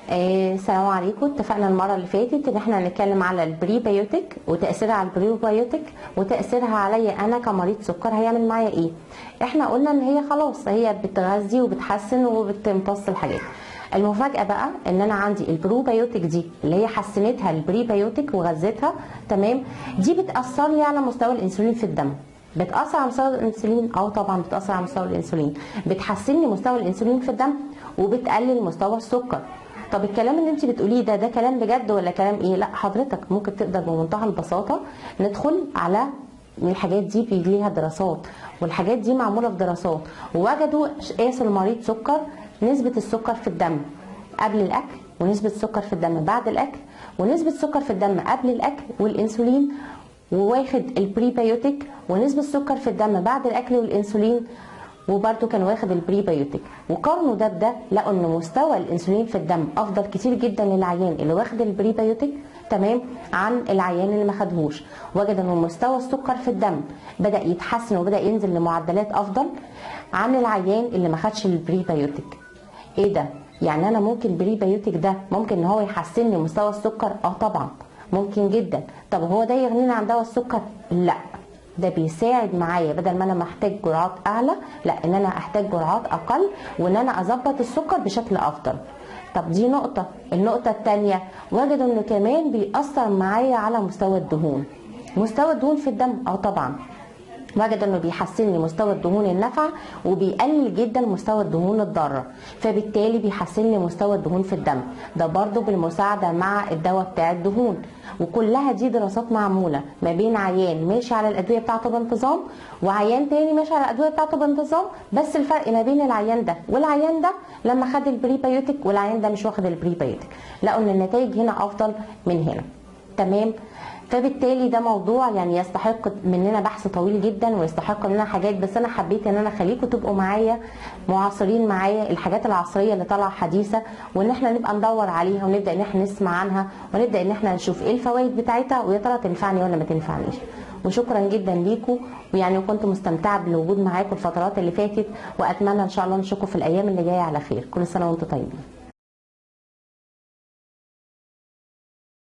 السلام عليكم. اتفقنا المره اللي فاتت ان احنا هنتكلم على البريبيوتيك وتاثيرها على البريبيوتيك وتاثيرها عليا انا كمريض سكر هيعمل معايا ايه. احنا قلنا ان هي خلاص هي بتغذي وبتحسن وبتمتص الحاجات. المفاجاه بقى ان انا عندي البروبيوتيك دي اللي هي حسنتها البريبيوتيك وغذتها، تمام، دي بتاثر لي على مستوى الانسولين في الدم. بتاثر على مستوى الانسولين، طبعا بتاثر على مستوى الانسولين، بتحسن لي مستوى الانسولين في الدم وبتقلل مستوى السكر. طب الكلام اللي انت بتقوليه ده كلام بجد ولا كلام ايه؟ لا حضرتك ممكن تقدر بمنتهى البساطه ندخل على الحاجات دي، بيجي ليها دراسات والحاجات دي معموله في دراسات، ووجدوا قاسوا المريض سكر، نسبه السكر في الدم قبل الاكل ونسبه السكر في الدم بعد الاكل ونسبه السكر في الدم قبل الاكل والانسولين، وواخد البريبيوتيك ونسبه السكر في الدم بعد الاكل والانسولين، وبرده كان واخد البريبيوتيك، وقارنوا ده بده لقوا ان مستوى الانسولين في الدم افضل كتير جدا للعيان اللي واخد البريبيوتيك، تمام، عن العيان اللي ما خدهوش. وجد ان مستوى السكر في الدم بدا يتحسن وبدا ينزل لمعدلات افضل عن العيان اللي ما خدش البريبيوتيك. ايه ده؟ يعني انا ممكن البريبيوتيك ده ممكن ان هو يحسن لي مستوى السكر؟ طبعا ممكن جدا. طب هو ده يغنينا عن دواء السكر؟ لا، ده بيساعد معايا بدل ما انا محتاج جرعات اعلى، لا، ان انا احتاج جرعات اقل وان انا اظبط السكر بشكل افضل. طب دي نقطة. النقطة التانية وجدوا انه كمان بيأثر معايا على مستوى الدهون. مستوى الدهون في الدم طبعا وجد انه بيحسن لي مستوى الدهون النافعه وبيقلل جدا مستوى الدهون الضاره، فبالتالي بيحسن لي مستوى الدهون في الدم. ده برضو بالمساعده مع الدواء بتاع الدهون، وكلها دي دراسات معموله ما بين عيان ماشي على الادويه بتاعته بانتظام وعيان تاني ماشي على الادويه بتاعته بانتظام، بس الفرق ما بين العيان ده والعيان ده لما خد البريبيوتيك والعيان ده مش واخد البريبيوتيك، لقوا ان النتائج هنا افضل من هنا، تمام. فبالتالي ده موضوع يعني يستحق مننا بحث طويل جدا ويستحق مننا حاجات، بس انا حبيت ان انا اخليكم تبقوا معايا معاصرين معايا الحاجات العصريه اللي طالعه حديثه، وان احنا نبقى ندور عليها ونبدا ان احنا نسمع عنها ونبدا ان احنا نشوف ايه الفوائد بتاعتها ويا ترى تنفعني ولا ما تنفعنيش. وشكرا جدا ليكم، ويعني كنت مستمتعه بالوجود معاكم الفترات اللي فاتت، واتمنى ان شاء الله نشوفكم في الايام اللي جايه على خير. كل سنه وانتم طيبين.